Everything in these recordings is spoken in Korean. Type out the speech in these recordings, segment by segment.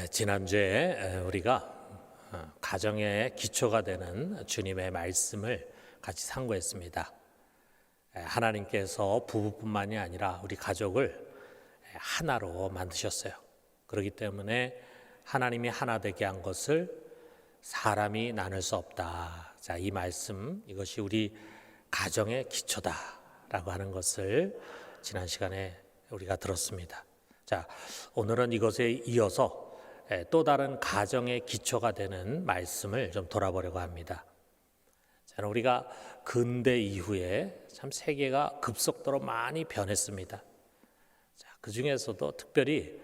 지난주에 우리가 가정의 기초가 되는 주님의 말씀을 같이 상고했습니다. 하나님께서 부부뿐만이 아니라 우리 가족을 하나로 만드셨어요. 그렇기 때문에 하나님이 하나 되게 한 것을 사람이 나눌 수 없다. 자, 이 말씀, 이것이 우리 가정의 기초다라고 하는 것을 지난 시간에 우리가 들었습니다. 자, 오늘은 이것에 이어서 또 다른 가정의 기초가 되는 말씀을 좀 돌아보려고 합니다. 자, 우리가 근대 이후에 참 세계가 급속도로 많이 변했습니다. 자, 그 중에서도 특별히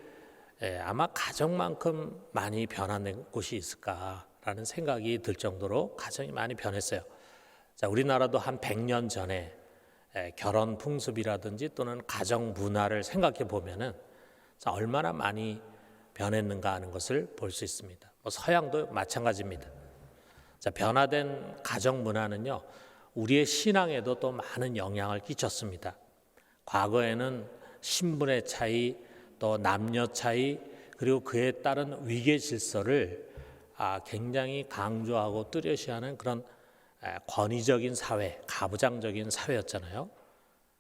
아마 가정만큼 많이 변한 곳이 있을까라는 생각이 들 정도로 가정이 많이 변했어요. 자, 우리나라도 한 100년 전에 결혼 풍습이라든지 또는 가정 문화를 생각해 보면은 자, 얼마나 많이 변했는가 하는 것을 볼 수 있습니다. 서양도 마찬가지입니다. 자, 변화된 가정 문화는요, 우리의 신앙에도 또 많은 영향을 끼쳤습니다. 과거에는 신분의 차이, 또 남녀 차이, 그리고 그에 따른 위계 질서를 굉장히 강조하고 뚜렷이하는 그런 권위적인 사회, 가부장적인 사회였잖아요.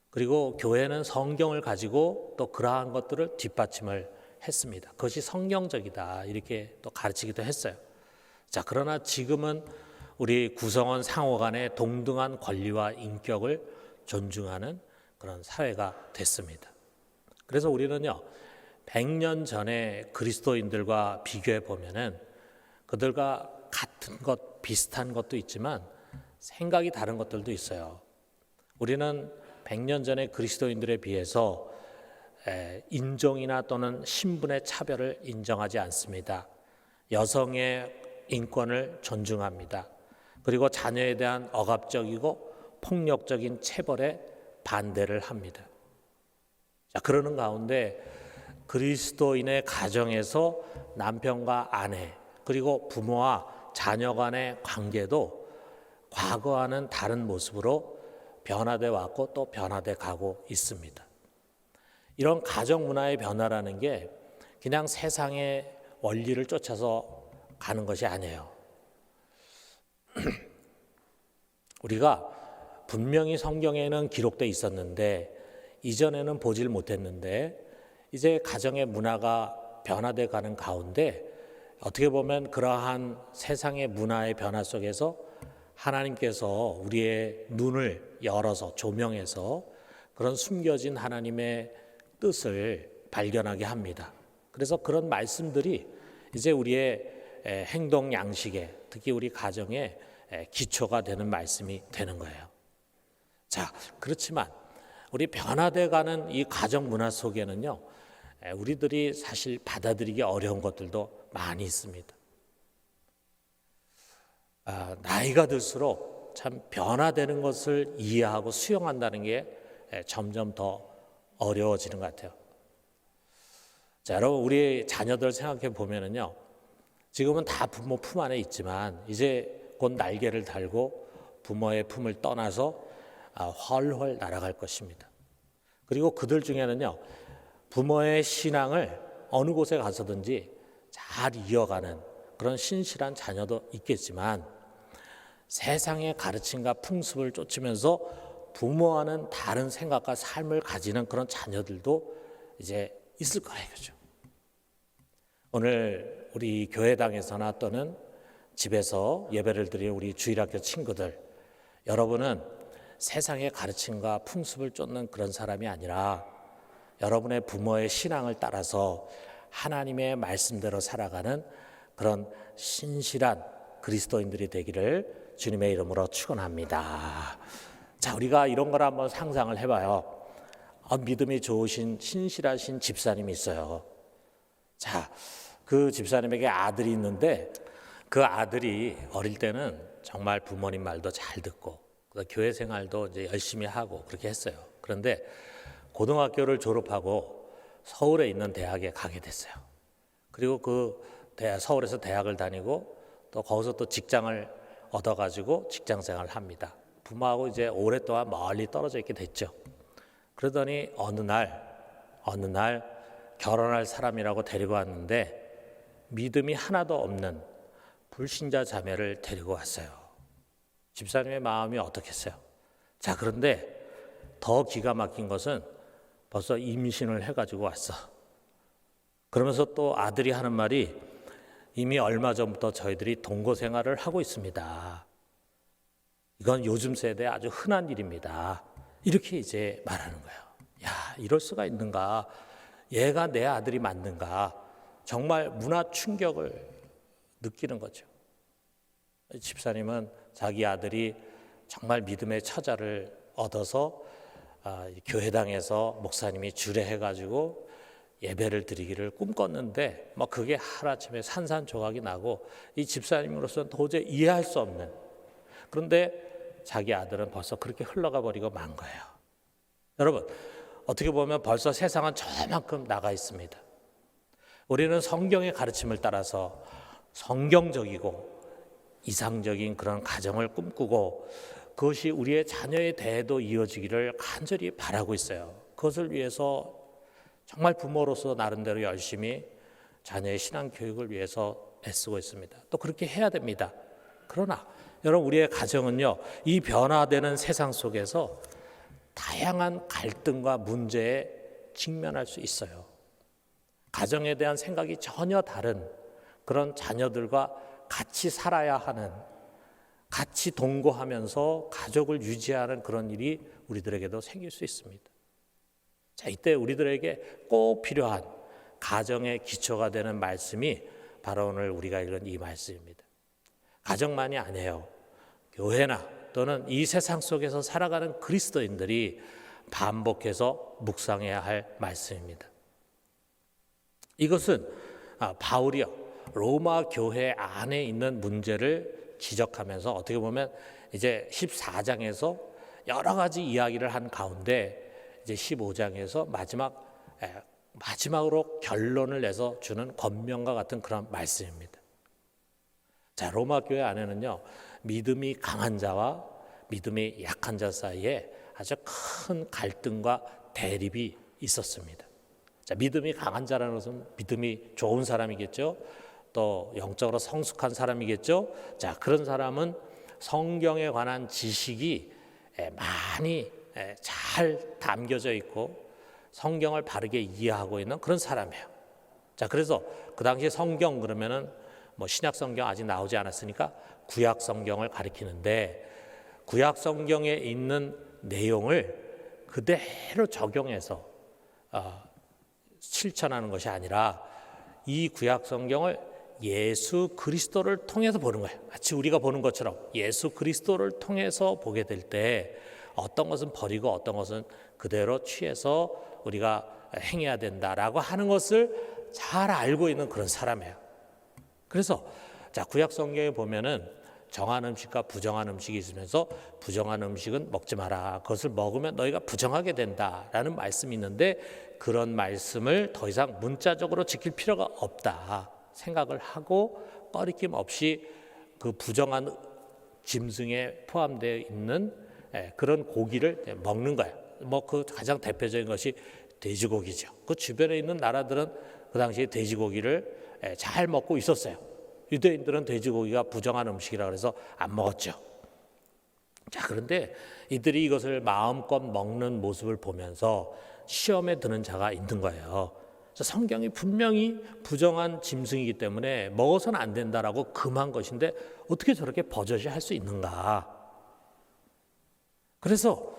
그리고 교회는 성경을 가지고 또 그러한 것들을 뒷받침을 했습니다. 그것이 성경적이다 이렇게 또 가르치기도 했어요. 자, 그러나 지금은 우리 구성원 상호 간의 동등한 권리와 인격을 존중하는 그런 사회가 됐습니다. 그래서 우리는요, 100년 전에 그리스도인들과 비교해 보면은 그들과 같은 것, 비슷한 것도 있지만 생각이 다른 것들도 있어요. 우리는 100년 전에 그리스도인들에 비해서 인종이나 또는 신분의 차별을 인정하지 않습니다. 여성의 인권을 존중합니다. 그리고 자녀에 대한 억압적이고 폭력적인 체벌에 반대를 합니다. 자, 그러는 가운데 그리스도인의 가정에서 남편과 아내 그리고 부모와 자녀 간의 관계도 과거와는 다른 모습으로 변화돼 왔고 또 변화돼 가고 있습니다. 이런 가정 문화의 변화라는 게 그냥 세상의 원리를 쫓아서 가는 것이 아니에요. 우리가 분명히 성경에는 기록돼 있었는데 이전에는 보질 못했는데 이제 가정의 문화가 변화돼 가는 가운데 어떻게 보면 그러한 세상의 문화의 변화 속에서 하나님께서 우리의 눈을 열어서 조명해서 그런 숨겨진 하나님의 뜻을 발견하게 합니다. 그래서 그런 말씀들이 이제 우리의 행동 양식에 특히 우리 가정의 기초가 되는 말씀이 되는 거예요. 자, 그렇지만 우리 변화돼가는 이 가정 문화 속에는요, 우리들이 사실 받아들이기 어려운 것들도 많이 있습니다. 나이가 들수록 참 변화되는 것을 이해하고 수용한다는 게 점점 더 어려워지는 것 같아요. 자, 여러분, 우리 자녀들 생각해 보면은요, 지금은 다 부모 품 안에 있지만 이제 곧 날개를 달고 부모의 품을 떠나서 훨훨 날아갈 것입니다. 그리고 그들 중에는요, 부모의 신앙을 어느 곳에 가서든지 잘 이어가는 그런 신실한 자녀도 있겠지만 세상의 가르침과 풍습을 쫓으면서 부모와는 다른 생각과 삶을 가지는 그런 자녀들도 이제 있을 거예요. 그죠? 오늘 우리 교회당에서나 또는 집에서 예배를 드리는 우리 주일학교 친구들, 여러분은 세상의 가르침과 풍습을 쫓는 그런 사람이 아니라 여러분의 부모의 신앙을 따라서 하나님의 말씀대로 살아가는 그런 신실한 그리스도인들이 되기를 주님의 이름으로 축원합니다. 자, 우리가 이런 걸 한번 상상을 해봐요. 믿음이 좋으신 신실하신 집사님이 있어요. 자, 그 집사님에게 아들이 있는데 그 아들이 어릴 때는 정말 부모님 말도 잘 듣고 교회 생활도 이제 열심히 하고 그렇게 했어요. 그런데 고등학교를 졸업하고 서울에 있는 대학에 가게 됐어요. 그리고 서울에서 대학을 다니고 또 거기서 또 직장을 얻어가지고 직장 생활을 합니다. 부모하고 이제 오랫동안 멀리 떨어져 있게 됐죠. 그러더니 어느 날 결혼할 사람이라고 데리고 왔는데 믿음이 하나도 없는 불신자 자매를 데리고 왔어요. 집사님의 마음이 어떻겠어요? 자, 그런데 더 기가 막힌 것은 벌써 임신을 해가지고 왔어. 그러면서 또 아들이 하는 말이 이미 얼마 전부터 저희들이 동거 생활을 하고 있습니다. 이건 요즘 세대에 아주 흔한 일입니다. 이렇게 이제 말하는 거예요. 야, 이럴 수가 있는가? 얘가 내 아들이 맞는가? 정말 문화 충격을 느끼는 거죠. 집사님은 자기 아들이 정말 믿음의 처자를 얻어서 교회당에서 목사님이 주례해가지고 예배를 드리기를 꿈꿨는데 그게 하루아침에 산산조각이 나고 이 집사님으로서는 도저히 이해할 수 없는, 그런데 자기 아들은 벌써 그렇게 흘러가 버리고 만 거예요. 여러분, 어떻게 보면 벌써 세상은 저만큼 나가 있습니다. 우리는 성경의 가르침을 따라서 성경적이고 이상적인 그런 가정을 꿈꾸고 그것이 우리의 자녀의 대에도 이어지기를 간절히 바라고 있어요. 그것을 위해서 정말 부모로서 나름대로 열심히 자녀의 신앙 교육을 위해서 애쓰고 있습니다. 또 그렇게 해야 됩니다. 그러나 여러분, 우리의 가정은요, 이 변화되는 세상 속에서 다양한 갈등과 문제에 직면할 수 있어요. 가정에 대한 생각이 전혀 다른 그런 자녀들과 같이 살아야 하는, 같이 동거하면서 가족을 유지하는 그런 일이 우리들에게도 생길 수 있습니다. 자, 이때 우리들에게 꼭 필요한 가정의 기초가 되는 말씀이 바로 오늘 우리가 읽은 이 말씀입니다. 가정만이 아니에요. 교회나 또는 이 세상 속에서 살아가는 그리스도인들이 반복해서 묵상해야 할 말씀입니다. 이것은 바울이요, 로마 교회 안에 있는 문제를 지적하면서 어떻게 보면 이제 14장에서 여러 가지 이야기를 한 가운데 이제 15장에서 마지막으로 결론을 내서 주는 권면과 같은 그런 말씀입니다. 자, 로마 교회 안에는요, 믿음이 강한 자와 믿음이 약한 자 사이에 아주 큰 갈등과 대립이 있었습니다. 자, 믿음이 강한 자라는 것은 믿음이 좋은 사람이겠죠. 또 영적으로 성숙한 사람이겠죠. 자, 그런 사람은 성경에 관한 지식이 많이 잘 담겨져 있고 성경을 바르게 이해하고 있는 그런 사람이에요. 자, 그래서 그 당시에 성경 그러면은 신약 성경 아직 나오지 않았으니까 구약 성경을 가리키는데, 구약 성경에 있는 내용을 그대로 적용해서 실천하는 것이 아니라 이 구약 성경을 예수 그리스도를 통해서 보는 거예요. 마치 우리가 보는 것처럼 예수 그리스도를 통해서 보게 될 때 어떤 것은 버리고 어떤 것은 그대로 취해서 우리가 행해야 된다라고 하는 것을 잘 알고 있는 그런 사람이에요. 그래서 자, 구약 성경에 보면은 정한 음식과 부정한 음식이 있으면서 부정한 음식은 먹지 마라. 그것을 먹으면 너희가 부정하게 된다라는 말씀이 있는데, 그런 말씀을 더 이상 문자적으로 지킬 필요가 없다 생각을 하고 꺼리낌 없이 그 부정한 짐승에 포함되어 있는 그런 고기를 먹는 거예요. 그 가장 대표적인 것이 돼지고기죠. 그 주변에 있는 나라들은 그 당시에 돼지고기를 잘 먹고 있었어요. 유대인들은 돼지고기가 부정한 음식이라 그래서 안 먹었죠. 자, 그런데 이들이 이것을 마음껏 먹는 모습을 보면서 시험에 드는 자가 있는 거예요. 성경이 분명히 부정한 짐승이기 때문에 먹어서는 안 된다라고 금한 것인데 어떻게 저렇게 버젓이 할 수 있는가? 그래서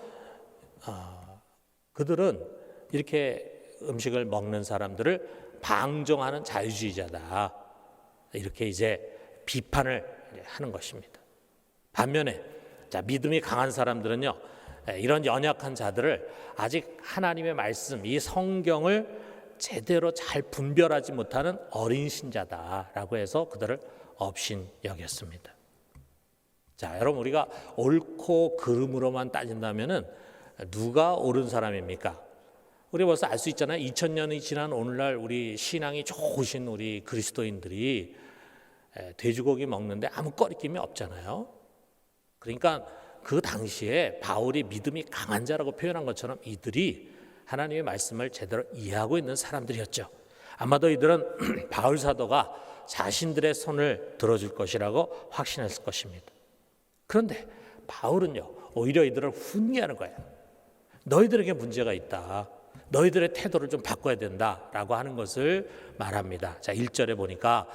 그들은 이렇게 음식을 먹는 사람들을 방종하는 자유주의자다, 이렇게 이제 비판을 하는 것입니다. 반면에 자, 믿음이 강한 사람들은요, 이런 연약한 자들을 아직 하나님의 말씀, 이 성경을 제대로 잘 분별하지 못하는 어린 신자다라고 해서 그들을 업신 여겼습니다. 자, 여러분, 우리가 옳고 그름으로만 따진다면은 누가 옳은 사람입니까? 우리 벌써 알 수 있잖아요. 2000년이 지난 오늘날 우리 신앙이 좋으신 우리 그리스도인들이 돼지고기 먹는데 아무 꺼리낌이 없잖아요. 그러니까 그 당시에 바울이 믿음이 강한 자라고 표현한 것처럼 이들이 하나님의 말씀을 제대로 이해하고 있는 사람들이었죠. 아마도 이들은 바울 사도가 자신들의 손을 들어줄 것이라고 확신했을 것입니다. 그런데 바울은요, 오히려 이들을 훈계하는 거예요. 너희들에게 문제가 있다. 너희들의 태도를 좀 바꿔야 된다라고 하는 것을 말합니다. 자, 1절에 보니까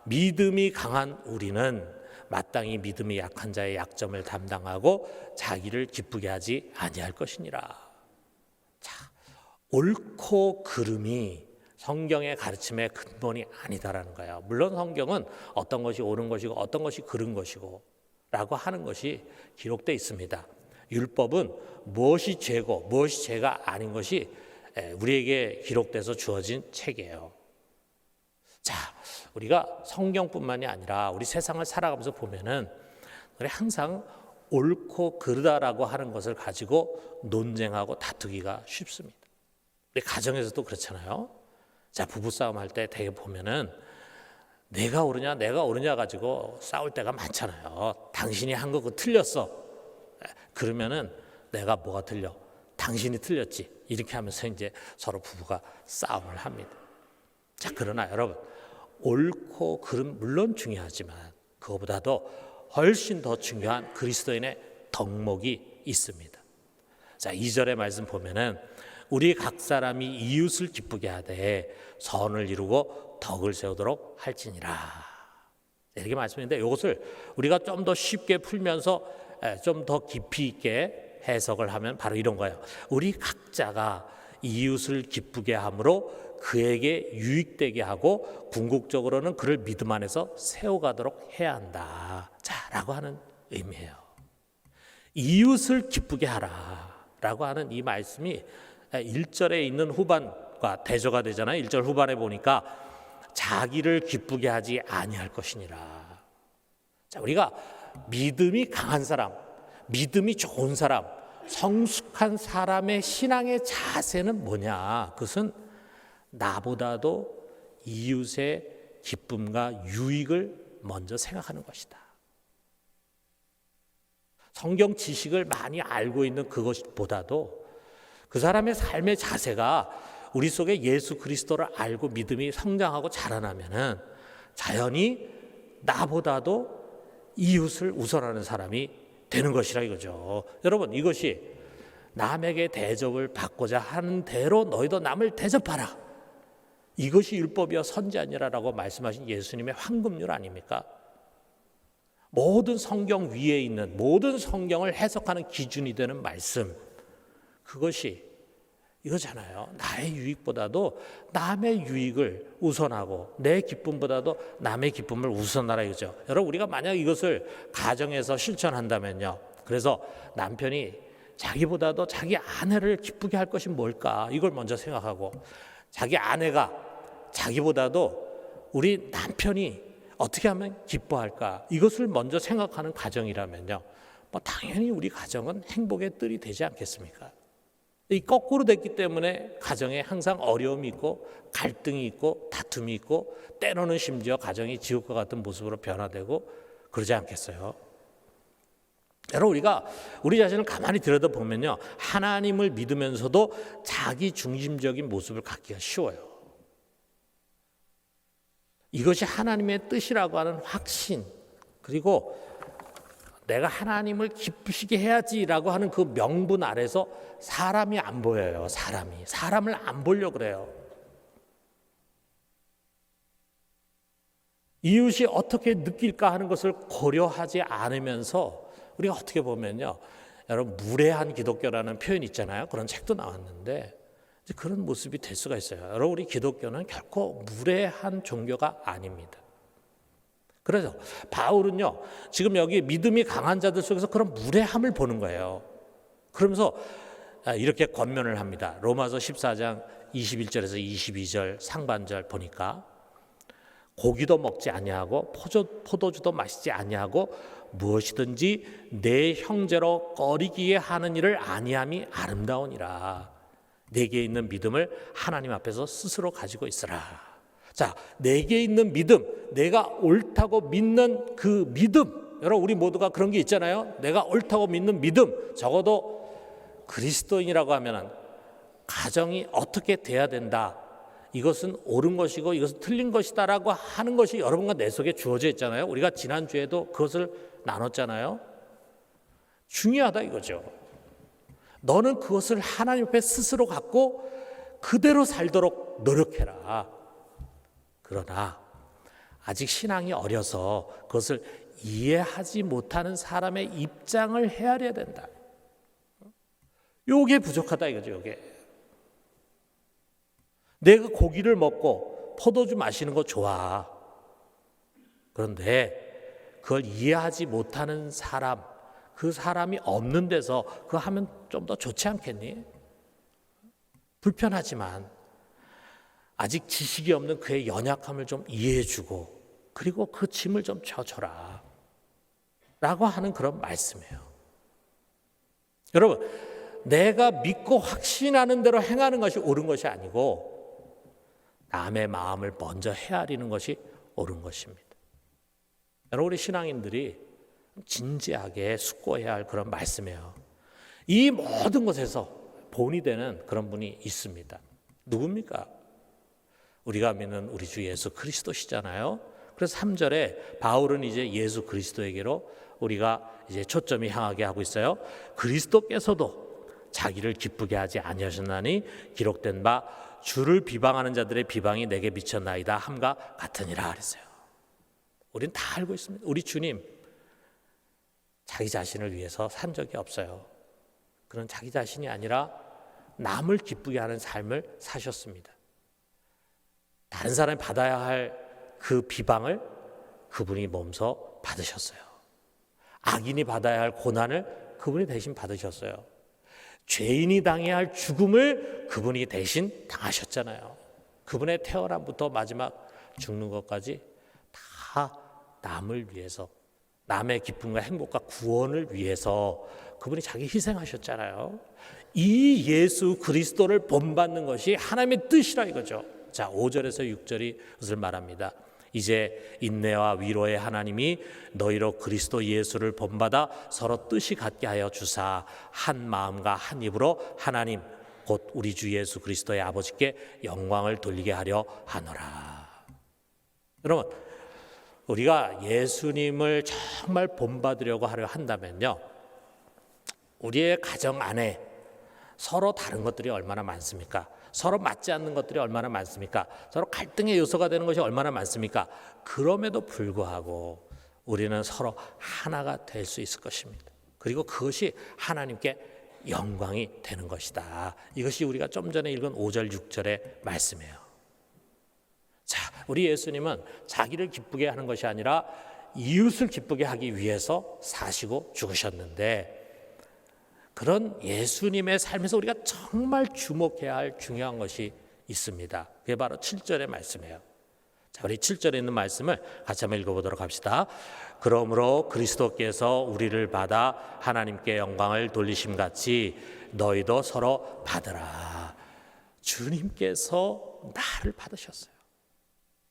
믿음이 강한 우리는 마땅히 믿음이 약한 자의 약점을 담당하고 자기를 기쁘게 하지 아니할 것이니라. 자, 옳고 그름이 성경의 가르침의 근본이 아니다라는 거예요. 물론 성경은 어떤 것이 옳은 것이고 어떤 것이 그른 것이고 라고 하는 것이 기록되어 있습니다. 율법은 무엇이 죄고 무엇이 죄가 아닌 것이 우리에게 기록돼서 주어진 책이에요. 자, 우리가 성경뿐만이 아니라 우리 세상을 살아가면서 보면은 우리 항상 옳고 그르다라고 하는 것을 가지고 논쟁하고 다투기가 쉽습니다. 우리 가정에서도 그렇잖아요. 자, 부부싸움 할 때 되게 보면은 내가 옳으냐 가지고 싸울 때가 많잖아요. 당신이 한 거 그거 틀렸어. 그러면은 내가 뭐가 틀려? 당신이 틀렸지. 이렇게 하면서 이제 서로 부부가 싸움을 합니다. 자, 그러나 여러분, 옳고 그름 물론 중요하지만 그거보다도 훨씬 더 중요한 그리스도인의 덕목이 있습니다. 자, 2절의 말씀 보면은 우리 각 사람이 이웃을 기쁘게 하되 선을 이루고 덕을 세우도록 할지니라. 이렇게 말씀인데 이것을 우리가 좀 더 쉽게 풀면서 좀 더 깊이 있게 해석을 하면 바로 이런 거예요. 우리 각자가 이웃을 기쁘게 함으로 그에게 유익되게 하고 궁극적으로는 그를 믿음 안에서 세워가도록 해야 한다. 자, 라고 하는 의미예요. 이웃을 기쁘게 하라 라고 하는 이 말씀이 1절에 있는 후반과 대조가 되잖아요. 1절 후반에 보니까 자기를 기쁘게 하지 아니할 것이니라. 자, 우리가 믿음이 강한 사람, 믿음이 좋은 사람, 성숙한 사람의 신앙의 자세는 뭐냐? 그것은 나보다도 이웃의 기쁨과 유익을 먼저 생각하는 것이다. 성경 지식을 많이 알고 있는 그것보다도 그 사람의 삶의 자세가 우리 속에 예수 그리스도를 알고 믿음이 성장하고 자라나면은 자연히 나보다도 이웃을 우선하는 사람이 되는 것이라 이거죠. 여러분, 이것이 남에게 대접을 받고자 하는 대로 너희도 남을 대접하라. 이것이 율법이여 선지아니라라고 말씀하신 예수님의 황금률 아닙니까? 모든 성경 위에 있는 모든 성경을 해석하는 기준이 되는 말씀, 그것이 이거잖아요. 나의 유익보다도 남의 유익을 우선하고 내 기쁨보다도 남의 기쁨을 우선하라 이거죠. 여러분, 우리가 만약 이것을 가정에서 실천한다면요, 그래서 남편이 자기보다도 자기 아내를 기쁘게 할 것이 뭘까, 이걸 먼저 생각하고 자기 아내가 자기보다도 우리 남편이 어떻게 하면 기뻐할까, 이것을 먼저 생각하는 가정이라면요, 뭐 당연히 우리 가정은 행복의 뜰이 되지 않겠습니까? 이 거꾸로 됐기 때문에 가정에 항상 어려움이 있고 갈등이 있고 다툼이 있고 때로는 심지어 가정이 지옥과 같은 모습으로 변화되고 그러지 않겠어요? 여러분, 우리가 우리 자신을 가만히 들여다보면요, 하나님을 믿으면서도 자기 중심적인 모습을 갖기가 쉬워요. 이것이 하나님의 뜻이라고 하는 확신, 그리고 내가 하나님을 기쁘시게 해야지라고 하는 그 명분 아래서 사람이 안 보여요. 사람을 안 보려고 그래요. 이웃이 어떻게 느낄까 하는 것을 고려하지 않으면서 우리가 어떻게 보면요, 여러분, 무례한 기독교라는 표현이 있잖아요. 그런 책도 나왔는데 그런 모습이 될 수가 있어요. 여러분, 우리 기독교는 결코 무례한 종교가 아닙니다. 그래서 바울은요, 지금 여기 믿음이 강한 자들 속에서 그런 무례함을 보는 거예요. 그러면서 이렇게 권면을 합니다. 로마서 14장 21절에서 22절 상반절 보니까 고기도 먹지 아니하고 포도주도 마시지 아니하고 무엇이든지 내 형제로 꺼리기에 하는 일을 아니함이 아름다우니라. 내게 있는 믿음을 하나님 앞에서 스스로 가지고 있으라. 자, 내게 있는 믿음, 내가 옳다고 믿는 그 믿음, 여러분, 우리 모두가 그런 게 있잖아요. 내가 옳다고 믿는 믿음, 적어도 그리스도인이라고 하면 가정이 어떻게 돼야 된다, 이것은 옳은 것이고 이것은 틀린 것이다라고 하는 것이 여러분과 내 속에 주어져 있잖아요. 우리가 지난주에도 그것을 나눴잖아요. 중요하다 이거죠. 너는 그것을 하나님 앞에 스스로 갖고 그대로 살도록 노력해라. 그러나 아직 신앙이 어려서 그것을 이해하지 못하는 사람의 입장을 헤아려야 된다. 요게 부족하다 이거죠. 요게. 내가 고기를 먹고 포도주 마시는 거 좋아. 그런데 그걸 이해하지 못하는 사람, 그 사람이 없는 데서 그거 하면 좀 더 좋지 않겠니? 불편하지만 아직 지식이 없는 그의 연약함을 좀 이해해주고 그리고 그 짐을 좀 져줘라 라고 하는 그런 말씀이에요. 여러분, 내가 믿고 확신하는 대로 행하는 것이 옳은 것이 아니고 남의 마음을 먼저 헤아리는 것이 옳은 것입니다. 여러분, 우리 신앙인들이 진지하게 숙고해야 할 그런 말씀이에요. 이 모든 것에서 본이 되는 그런 분이 있습니다. 누굽니까? 우리가 믿는 우리 주 예수 그리스도시잖아요. 그래서 3절에 바울은 이제 예수 그리스도에게로 우리가 이제 초점이 향하게 하고 있어요. 그리스도께서도 자기를 기쁘게 하지 아니하셨나니 기록된 바 주를 비방하는 자들의 비방이 내게 미쳤나이다 함과 같으니라 그랬어요. 우리는 다 알고 있습니다. 우리 주님 자기 자신을 위해서 산 적이 없어요. 그는 자기 자신이 아니라 남을 기쁘게 하는 삶을 사셨습니다. 다른 사람이 받아야 할 그 비방을 그분이 몸소 받으셨어요. 악인이 받아야 할 고난을 그분이 대신 받으셨어요. 죄인이 당해야 할 죽음을 그분이 대신 당하셨잖아요. 그분의 태어남부터 마지막 죽는 것까지 다 남을 위해서, 남의 기쁨과 행복과 구원을 위해서 그분이 자기 희생하셨잖아요. 이 예수 그리스도를 본받는 것이 하나님의 뜻이라 이거죠. 자, 5절에서 6절이 그것을 말합니다. 이제 인내와 위로의 하나님이 너희로 그리스도 예수를 본받아 서로 뜻이 같게 하여 주사 한 마음과 한 입으로 하나님 곧 우리 주 예수 그리스도의 아버지께 영광을 돌리게 하려 하노라. 여러분, 우리가 예수님을 정말 본받으려고 하려 한다면요, 우리의 가정 안에 서로 다른 것들이 얼마나 많습니까? 서로 맞지 않는 것들이 얼마나 많습니까? 서로 갈등의 요소가 되는 것이 얼마나 많습니까? 그럼에도 불구하고 우리는 서로 하나가 될 수 있을 것입니다. 그리고 그것이 하나님께 영광이 되는 것이다. 이것이 우리가 좀 전에 읽은 5절 6절의 말씀이에요. 자, 우리 예수님은 자기를 기쁘게 하는 것이 아니라 이웃을 기쁘게 하기 위해서 사시고 죽으셨는데, 그런 예수님의 삶에서 우리가 정말 주목해야 할 중요한 것이 있습니다. 그게 바로 7절의 말씀이에요. 자, 우리 7절에 있는 말씀을 같이 한번 읽어보도록 합시다. 그러므로 그리스도께서 우리를 받아 하나님께 영광을 돌리심 같이 너희도 서로 받으라. 주님께서 나를 받으셨어요.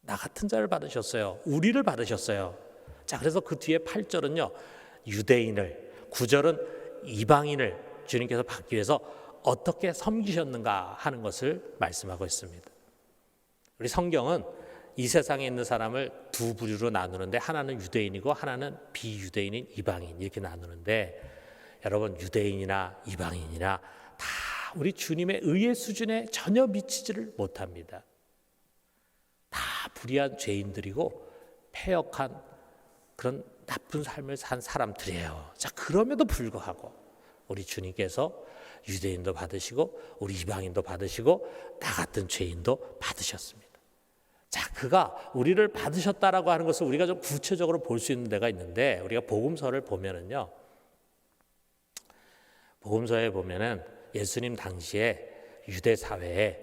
나 같은 자를 받으셨어요. 우리를 받으셨어요. 자, 그래서 그 뒤에 8절은요, 유대인을, 9절은 이방인을 주님께서 받기 위해서 어떻게 섬기셨는가 하는 것을 말씀하고 있습니다. 우리 성경은 이 세상에 있는 사람을 두 부류로 나누는데, 하나는 유대인이고 하나는 비유대인인 이방인, 이렇게 나누는데, 여러분, 유대인이나 이방인이나 다 우리 주님의 의의 수준에 전혀 미치지를 못합니다. 다 불의한 죄인들이고 패역한 그런 나쁜 삶을 산 사람들이에요. 자, 그럼에도 불구하고 우리 주님께서 유대인도 받으시고 우리 이방인도 받으시고 나 같은 죄인도 받으셨습니다. 자, 그가 우리를 받으셨다라고 하는 것을 우리가 좀 구체적으로 볼 수 있는 데가 있는데, 우리가 복음서를 보면은요, 복음서에 보면은 예수님 당시에 유대 사회에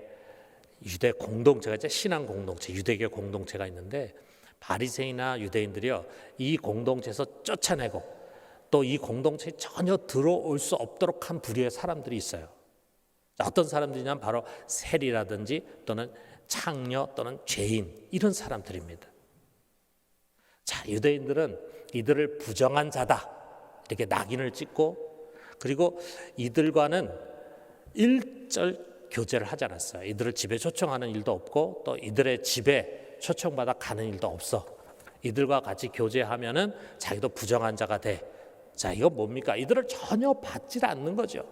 유대 공동체가 있죠. 신앙 공동체, 유대교 공동체가 있는데, 바리새인이나 유대인들이요, 이 공동체에서 쫓아내고 또 이 공동체에 전혀 들어올 수 없도록 한 부류의 사람들이 있어요. 어떤 사람들이냐면 바로 세리라든지 또는 창녀 또는 죄인, 이런 사람들입니다. 자, 유대인들은 이들을 부정한 자다 이렇게 낙인을 찍고, 그리고 이들과는 교제를 하지 않았어요. 이들을 집에 초청하는 일도 없고 또 이들의 집에 초청받아 가는 일도 없어. 이들과 같이 교제하면은 자기도 부정한 자가 돼. 자, 이거 뭡니까? 이들을 전혀 받지 않는 거죠.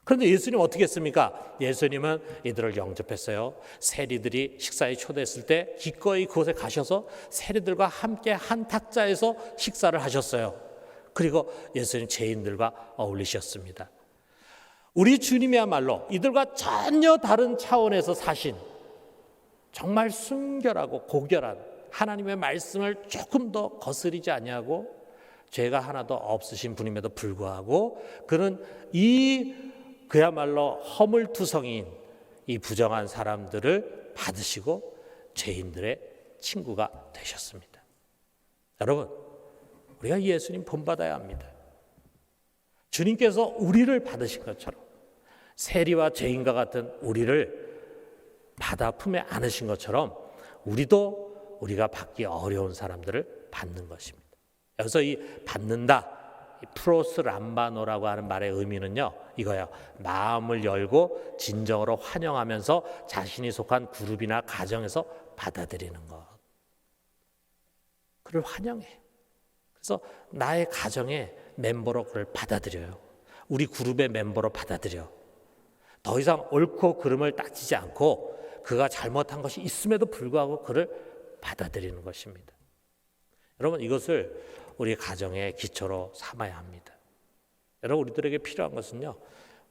그런데 예수님 어떻게 했습니까? 예수님은 이들을 영접했어요. 세리들이 식사에 초대했을 때 기꺼이 그곳에 가셔서 세리들과 함께 한 탁자에서 식사를 하셨어요. 그리고 예수님 죄인들과 어울리셨습니다. 우리 주님이야말로 이들과 전혀 다른 차원에서 사신 정말 순결하고 고결한 하나님의 말씀을 조금 더 거스리지 아니하고 죄가 하나도 없으신 분임에도 불구하고 그는 그야말로 허물투성인 이 부정한 사람들을 받으시고 죄인들의 친구가 되셨습니다. 여러분, 우리가 예수님 본받아야 합니다. 주님께서 우리를 받으신 것처럼 세리와 죄인과 같은 우리를 받아 품에 안으신 것처럼 우리도 우리가 받기 어려운 사람들을 받는 것입니다. 여기서 이 받는다, 프로스 람바노라고 하는 말의 의미는요, 이거예요. 마음을 열고 진정으로 환영하면서 자신이 속한 그룹이나 가정에서 받아들이는 것. 그를 환영해. 그래서 나의 가정의 멤버로 그를 받아들여요. 우리 그룹의 멤버로 받아들여. 더 이상 옳고 그름을 따지지 않고 그가 잘못한 것이 있음에도 불구하고 그를 받아들이는 것입니다. 여러분, 이것을 우리 가정의 기초로 삼아야 합니다. 여러분, 우리들에게 필요한 것은요,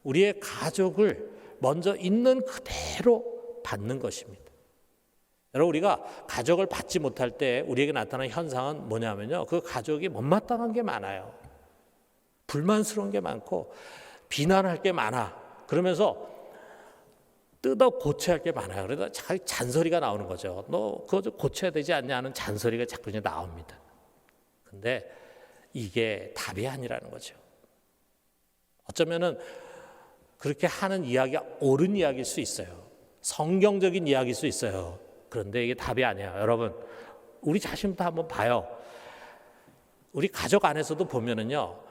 우리의 가족을 먼저 있는 그대로 받는 것입니다. 여러분, 우리가 가족을 받지 못할 때 우리에게 나타나는 현상은 뭐냐면요, 그 가족이 못마땅한 게 많아요. 불만스러운 게 많고 비난할 게 많아. 그러면서 뜯어 고쳐야 할 게 많아요. 그래서 자기 잔소리가 나오는 거죠. 너 그거 좀 고쳐야 되지 않냐 하는 잔소리가 자꾸 이제 나옵니다. 근데 이게 답이 아니라는 거죠. 어쩌면은 그렇게 하는 이야기가 옳은 이야기일 수 있어요. 성경적인 이야기일 수 있어요. 그런데 이게 답이 아니에요. 여러분, 우리 자신부터 한번 봐요. 우리 가족 안에서도 보면은요,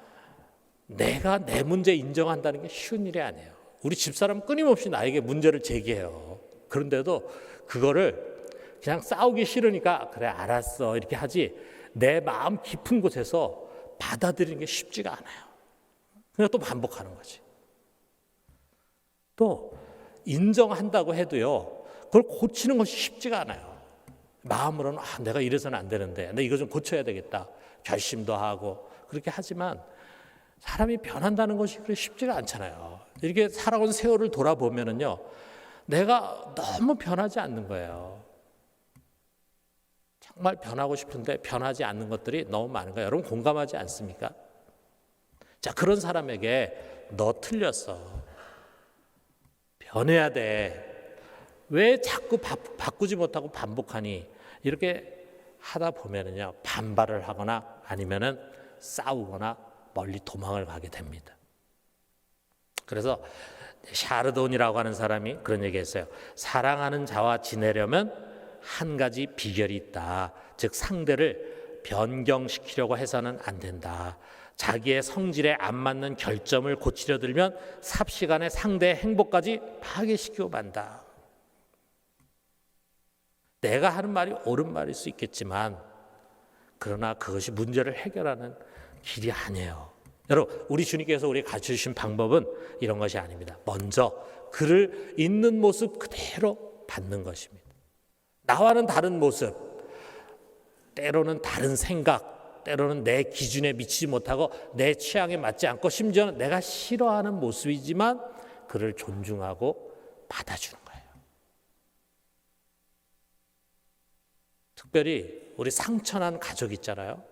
내가 내 문제 인정한다는 게 쉬운 일이 아니에요. 우리 집사람 끊임없이 나에게 문제를 제기해요. 그런데도 그거를 그냥 싸우기 싫으니까 그래 알았어 이렇게 하지, 내 마음 깊은 곳에서 받아들이는 게 쉽지가 않아요. 그냥 또 반복하는 거지. 또 인정한다고 해도요, 그걸 고치는 것이 쉽지가 않아요. 마음으로는 내가 이래서는 안 되는데 내가 이거 좀 고쳐야 되겠다 결심도 하고 그렇게 하지만 사람이 변한다는 것이 그렇게 쉽지가 않잖아요. 이렇게 살아온 세월을 돌아보면은요, 내가 너무 변하지 않는 거예요. 정말 변하고 싶은데 변하지 않는 것들이 너무 많은 거예요. 여러분 공감하지 않습니까? 자, 그런 사람에게 너 틀렸어. 변해야 돼. 왜 자꾸 바꾸지 못하고 반복하니? 이렇게 하다 보면은요, 반발을 하거나 아니면은 싸우거나 멀리 도망을 가게 됩니다. 그래서 샤르돈이라고 하는 사람이 그런 얘기했어요. 사랑하는 자와 지내려면 한 가지 비결이 있다. 즉 상대를 변경시키려고 해서는 안 된다. 자기의 성질에 안 맞는 결점을 고치려 들면 삽시간에 상대의 행복까지 파괴시키고 만다. 내가 하는 말이 옳은 말일 수 있겠지만 그러나 그것이 문제를 해결하는 길이 아니에요. 여러분, 우리 주님께서 우리에게 가르쳐주신 방법은 이런 것이 아닙니다. 먼저 그를 있는 모습 그대로 받는 것입니다. 나와는 다른 모습, 때로는 다른 생각, 때로는 내 기준에 미치지 못하고 내 취향에 맞지 않고 심지어는 내가 싫어하는 모습이지만 그를 존중하고 받아주는 거예요. 특별히 우리 상처난 가족 있잖아요.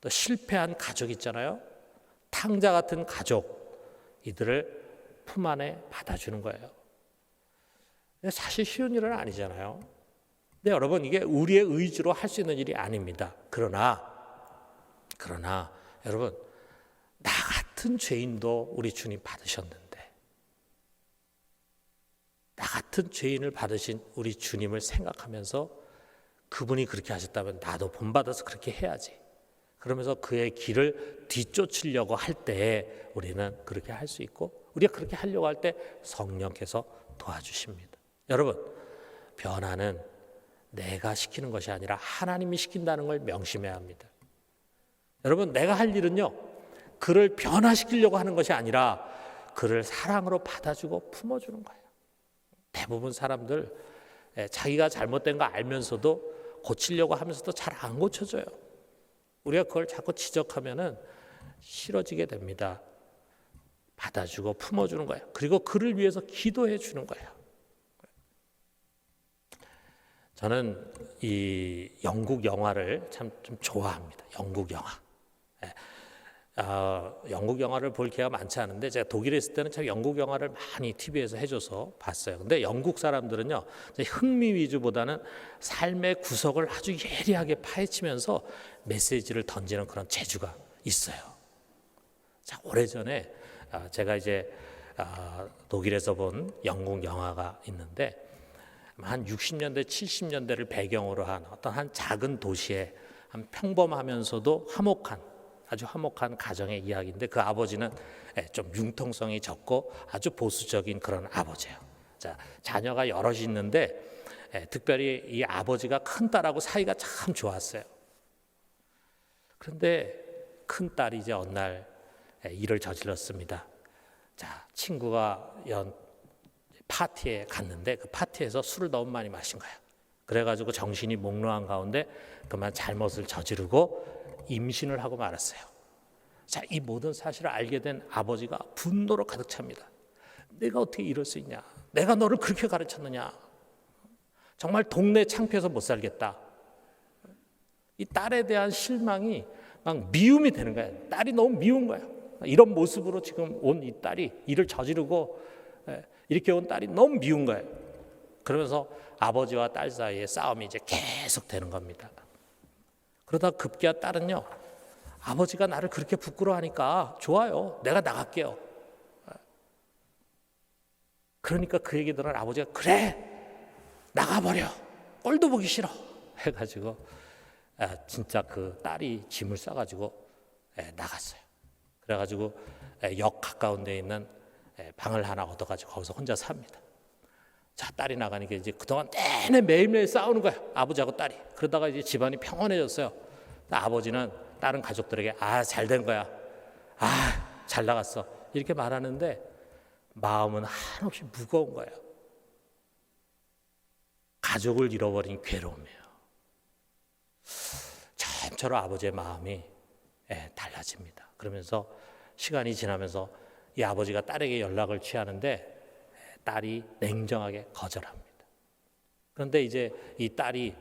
또 실패한 가족 있잖아요. 탕자 같은 가족, 이들을 품 안에 받아주는 거예요. 사실 쉬운 일은 아니잖아요. 근데 여러분, 이게 우리의 의지로 할 수 있는 일이 아닙니다. 그러나 여러분, 나 같은 죄인도 우리 주님 받으셨는데, 나 같은 죄인을 받으신 우리 주님을 생각하면서 그분이 그렇게 하셨다면 나도 본받아서 그렇게 해야지. 그러면서 그의 길을 뒤쫓으려고 할 때 우리는 그렇게 할 수 있고, 우리가 그렇게 하려고 할 때 성령께서 도와주십니다. 여러분, 변화는 내가 시키는 것이 아니라 하나님이 시킨다는 걸 명심해야 합니다. 여러분, 내가 할 일은요, 그를 변화시키려고 하는 것이 아니라 그를 사랑으로 받아주고 품어주는 거예요. 대부분 사람들 자기가 잘못된 거 알면서도 고치려고 하면서도 잘 안 고쳐져요. 우리가 그걸 자꾸 지적하면은 싫어지게 됩니다. 받아주고 품어주는 거예요. 그리고 그를 위해서 기도해 주는 거예요. 저는 이 영국 영화를 참 좀 좋아합니다. 영국 영화. 영국 영화를 볼 기회가 많지 않은데 제가 독일에 있을 때는 참 영국 영화를 많이 TV에서 해줘서 봤어요. 근데 영국 사람들은요, 흥미 위주보다는 삶의 구석을 아주 예리하게 파헤치면서 메시지를 던지는 그런 재주가 있어요. 자, 오래전에 제가 이제 독일에서 본 영국 영화가 있는데 한 60년대, 70년대를 배경으로 한 어떤 한 작은 도시에 한 평범하면서도 아주 화목한 가정의 이야기인데 그 아버지는 좀 융통성이 적고 아주 보수적인 그런 아버지예요. 자, 자녀가 여럿이 있는데 특별히 이 아버지가 큰 딸하고 사이가 참 좋았어요. 그런데 큰 딸이 이제 어느 날 일을 저질렀습니다. 자, 친구가 파티에 갔는데 그 파티에서 술을 너무 많이 마신 거예요. 그래가지고 정신이 몽롱한 가운데 그만 잘못을 저지르고 임신을 하고 말았어요. 자, 이 모든 사실을 알게 된 아버지가 분노로 가득 찹니다. 내가 어떻게 이럴 수 있냐? 내가 너를 그렇게 가르쳤느냐? 정말 동네 창피해서 못 살겠다. 이 딸에 대한 실망이 막 미움이 되는 거예요. 딸이 너무 미운 거예요. 이런 모습으로 지금 온 이 딸이 일을 저지르고 이렇게 온 딸이 너무 미운 거예요. 그러면서 아버지와 딸 사이에 싸움이 이제 계속 되는 겁니다. 그러다 급기야 딸은요, 아버지가 나를 그렇게 부끄러워하니까 좋아요, 내가 나갈게요. 그러니까 그 얘기 들은 아버지가 그래, 나가버려, 꼴도 보기 싫어 해가지고 진짜 그 딸이 짐을 싸가지고 나갔어요. 그래가지고 역 가까운 데 있는 방을 하나 얻어가지고 거기서 혼자 삽니다. 자, 딸이 나가니까 이제 그동안 내내 매일매일 싸우는 거야, 아버지하고 딸이. 그러다가 이제 집안이 평온해졌어요. 아버지는 다른 가족들에게 잘 된 거야, 잘 나갔어 이렇게 말하는데 마음은 한없이 무거운 거예요. 가족을 잃어버린 괴로움이에요. 점처럼 아버지의 마음이 달라집니다. 그러면서 시간이 지나면서 이 아버지가 딸에게 연락을 취하는데 딸이 냉정하게 거절합니다. 그런데 이제 이 딸이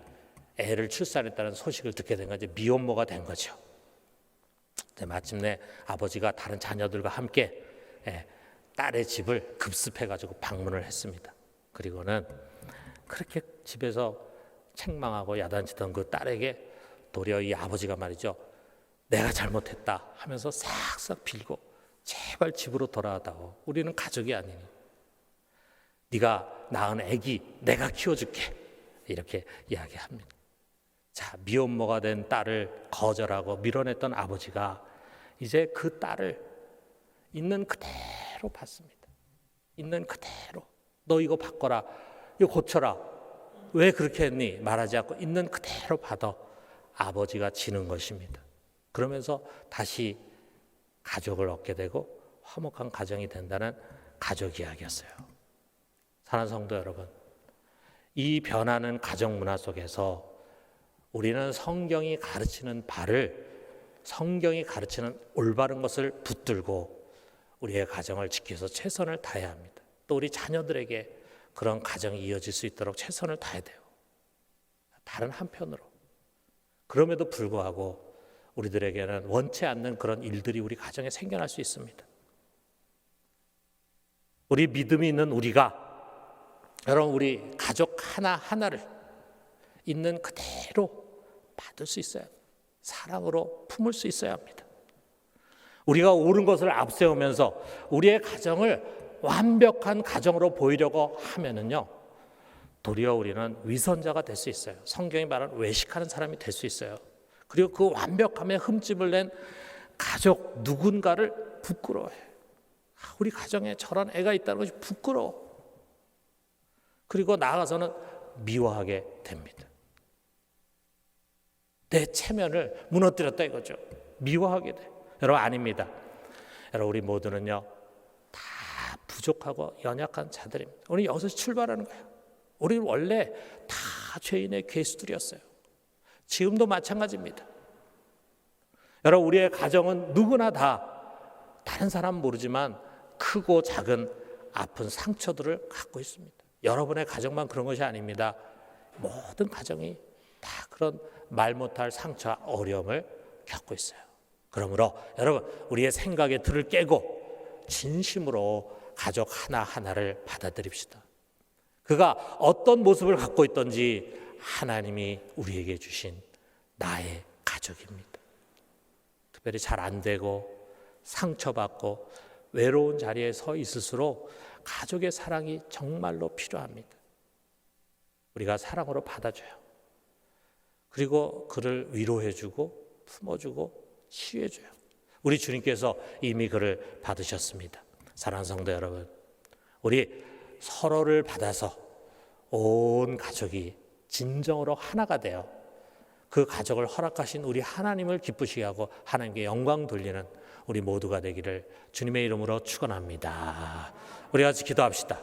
애를 출산했다는 소식을 듣게 된 건 이제 미혼모가 된 거죠. 마침내 아버지가 다른 자녀들과 함께 딸의 집을 급습해가지고 방문을 했습니다. 그리고는 그렇게 집에서 책망하고 야단치던 그 딸에게 도리어 이 아버지가 말이죠, 내가 잘못했다 하면서 싹싹 빌고 제발 집으로 돌아와다오. 우리는 가족이 아니니. 네가 낳은 아기 내가 키워줄게. 이렇게 이야기합니다. 자, 미혼모가 된 딸을 거절하고 밀어냈던 아버지가 이제 그 딸을 있는 그대로 받습니다. 있는 그대로. 너 이거 바꿔라. 이거 고쳐라. 왜 그렇게 했니? 말하지 않고 있는 그대로 받아 아버지가 지는 것입니다. 그러면서 다시 가족을 얻게 되고 화목한 가정이 된다는 가족 이야기였어요. 사랑하는 성도 여러분, 이 변하는 가정 문화 속에서 우리는 성경이 가르치는 바를, 성경이 가르치는 올바른 것을 붙들고 우리의 가정을 지키기 위해서 최선을 다해야 합니다. 또 우리 자녀들에게 그런 가정이 이어질 수 있도록 최선을 다해야 돼요. 다른 한편으로 그럼에도 불구하고 우리들에게는 원치 않는 그런 일들이 우리 가정에 생겨날 수 있습니다. 우리 믿음이 있는 우리가, 여러분, 우리 가족 하나하나를 있는 그대로 받을 수 있어야 합니다. 사랑으로 품을 수 있어야 합니다. 우리가 옳은 것을 앞세우면서 우리의 가정을 완벽한 가정으로 보이려고 하면은요, 도리어 우리는 위선자가 될 수 있어요. 성경이 말하는 외식하는 사람이 될 수 있어요. 그리고 그 완벽함에 흠집을 낸 가족 누군가를 부끄러워해요. 우리 가정에 저런 애가 있다는 것이 부끄러워. 그리고 나아가서는 미워하게 됩니다. 내 체면을 무너뜨렸다 이거죠. 미워하게 돼. 여러분 아닙니다. 여러분 우리 모두는요 다 부족하고 연약한 자들입니다. 우리 여기서 출발하는 거예요. 우리는 원래 다 죄인의 괴수들이었어요. 지금도 마찬가지입니다. 여러분 우리의 가정은 누구나 다 다른 사람은 모르지만 크고 작은 아픈 상처들을 갖고 있습니다. 여러분의 가정만 그런 것이 아닙니다. 모든 가정이 다 그런 말 못할 상처와 어려움을 겪고 있어요. 그러므로 여러분 우리의 생각의 틀을 깨고 진심으로 가족 하나하나를 받아들입시다. 그가 어떤 모습을 갖고 있든지 하나님이 우리에게 주신 나의 가족입니다. 특별히 잘 안 되고 상처받고 외로운 자리에 서 있을수록 가족의 사랑이 정말로 필요합니다. 우리가 사랑으로 받아줘요. 그리고 그를 위로해주고 품어주고 치유해줘요. 우리 주님께서 이미 그를 받으셨습니다. 사랑하는 성도 여러분, 우리 서로를 받아서 온 가족이 진정으로 하나가 되어 그 가족을 허락하신 우리 하나님을 기쁘시게 하고 하나님께 영광 돌리는 우리 모두가 되기를 주님의 이름으로 축원합니다. 우리 같이 기도합시다.